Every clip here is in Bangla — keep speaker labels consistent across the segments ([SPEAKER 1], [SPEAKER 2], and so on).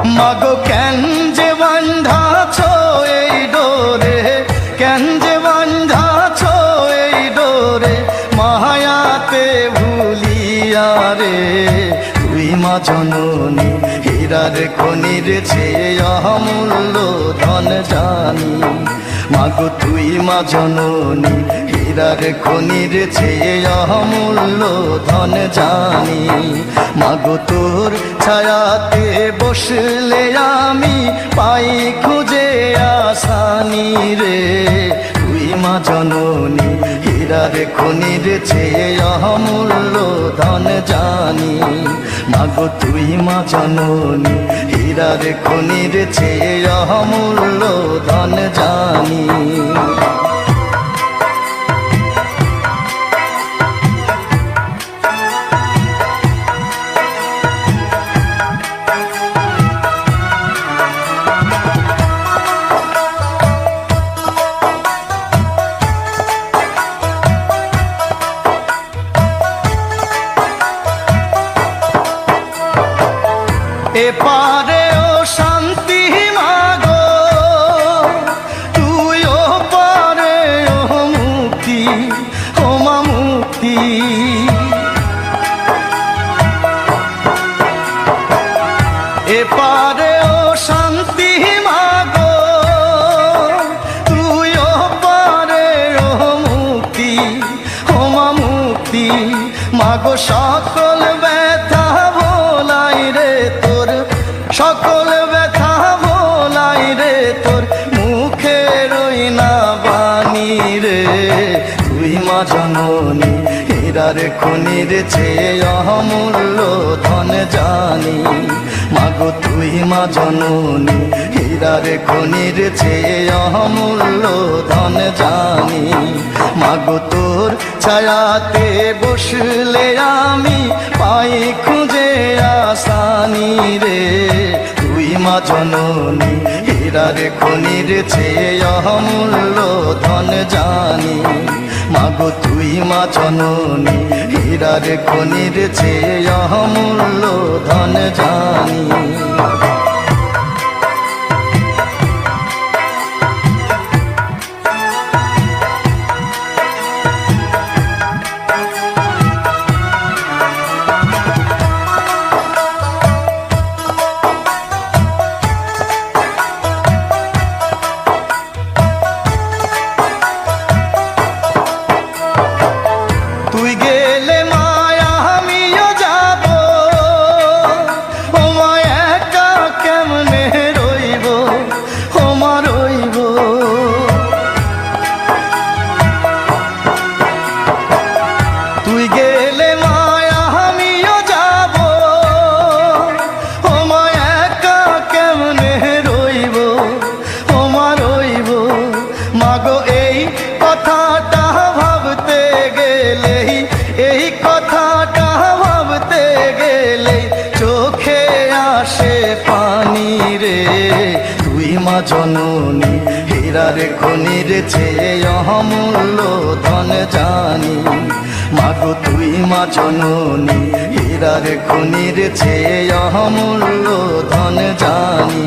[SPEAKER 1] মাগো কেন যে বান্ধাছ এই ডোরে, কেন যে বান্ধাছ এই ডোরে, মায়াতে ভুলিয়া রে। তুই মা জননী হীরার খনির চেয়ে অমূল্য ধন জানি। মাগো তুই মা জননী হীরার খনির চেয়ে অমূল্য ধন জানি। মাগো তোর ছায়াতে বসলে আমি পাই খুঁজে আসানি রে। তুই মা জননী হীরার খনির চেয়ে অমূল্য ধন জানি। মাগো তুই মা জননী হীরার খনির চেয়ে অমূল্য ধন জানি। এপারে ও শান্তি মাগো, তুই ও পারে ও মুক্তি, ও মা মুক্তি। এপারে ও শান্তি মাগো, তুই ও পারে ও মুক্তি, ও মা মুক্তি। মাগো সকল ব্যথা ভোলাই রে তোর, সকল ব্যথা ভোলাই রে তোর, মুখে রই না বাণী রে। তুই মা জননী হীরার খনির চেয়ে অমূল্য ধন জানি। মাগো তুই মা জননী হীরার খনির চেয়ে অমূল্য ধন জানি। মাগো তোর ছায়াতে বসলে আমি পাই খুঁজে আসানি রে। তুই মা জননী হীরার খনির চেয়ে অমূল্য ধন জানি। মাগো তুই মা জননী হীরার খনির চেয়ে অমূল্য ধন জানি। তুই গেলে মায়া আমিও যাব, ও মা একা কেমনে রইব, ও মা রইব। তুই গেলে মায়া আমিও যাব, ও মা একা কেমনে রইব, ও মা রইব। মাগো এই কথাটা ভাবতে গেলে, এই কথাটা ভাবতে গেলে চোখে আসে পানি রে। তুই মা জননী হীরার খনির চেয়ে অমূল্য ধন জানি। মাগো তুই মা জননী হীরার খনির চেয়ে অমূল্য ধন জানি।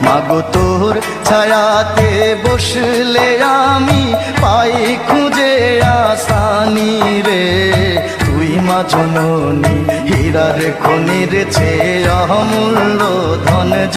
[SPEAKER 1] মাগো তোর ছায়াতে বসলে আমি পাই খুঁজে আসানি রে। তুই মা জননী হীরার খনির চেয়ে অমূল্য ধন